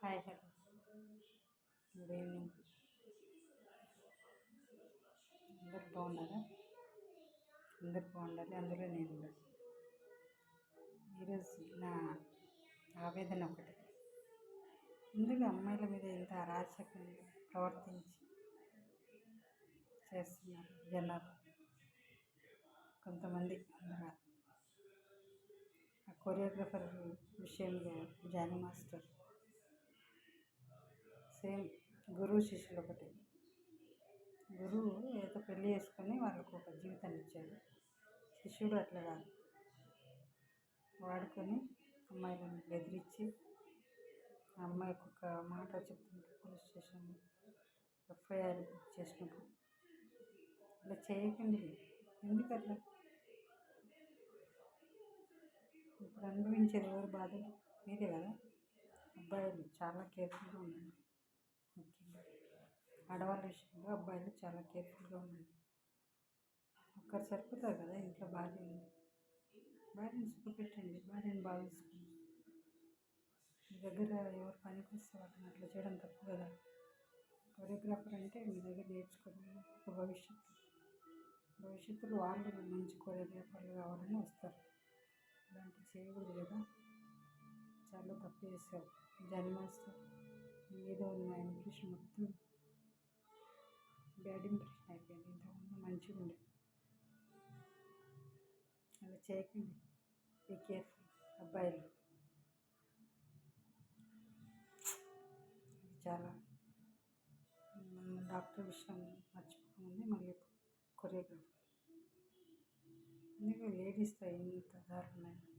Hi hello good evening. అందరు బాగున్నారా? అందరు బాగుండాలి, అందులో నేను ఉండాలి. ఈరోజు నా ఆవేదన ఒకటి. ఇందులో అమ్మాయిల మీద ఎంత అరాచకంగా ప్రవర్తించి చేస్తున్నారు జనాలు కొంతమంది. అందులో ఆ కొరియోగ్రఫర్ విషయంలో జానీ మాస్టర్ సేమ్ గురువు శిష్యులు ఒకటి. గురువు ఏదో పెళ్ళి చేసుకొని వాళ్ళకు ఒక జీవితాన్ని ఇచ్చాడు. శిష్యుడు అట్లా కాదు, వాడుకొని అమ్మాయిలను బెదిరించి ఆ అమ్మాయికి ఒక మాట చెప్తుంటే పోలీస్ స్టేషన్లో ఎఫ్ఐఆర్ బుక్ చేసినప్పుడు అలా చేయకండి. ఎందుకు అట్లా? ఇప్పుడు అనుభవించేది ఎవరు బాధలు? మీరే కదా. అబ్బాయిలు చాలా కేర్ఫుల్గా ఉండండి. ముఖ్యంగా ఆడవాళ్ళ విషయంలో అబ్బాయిలు చాలా కేర్ఫుల్గా ఉండండి. ఒక్కరు సరిపోతారు కదా. ఇంట్లో భార్య ఉంది, భార్యను సుఖపెట్టండి, భార్యను బాగా చూసుకోండి. మీ దగ్గర ఎవరు పనికి వస్తే వాళ్ళని అట్లా చేయడం తప్పు కదా. కొరియోగ్రాఫర్ అంటే మీ దగ్గర నేర్చుకోవడం ఒక భవిష్యత్తులో వాళ్ళు మంచి కొరియోగ్రాఫర్లు కావాలని వస్తారు. ఇలాంటివి చేయకూడదు కదా. చాలా తప్పు చేశారు జానీ మాస్టర్. ఏదో ఉన్న ఇంప్రెషన్ మొత్తం బ్యాడ్ ఇంప్రెషన్ అయిపోయింది. ఇంతకుముందు మంచిగా ఉండే. అలా చేయకండి. బీ కేర్ఫుల్ అబ్బాయిలు. ఇది చాలా డాక్టర్ విషయం మర్చిపోకముందే మళ్ళీ కొరియోగ్రాఫర్. ఎందుకంటే లేడీస్తో ఇంత దారుణమైన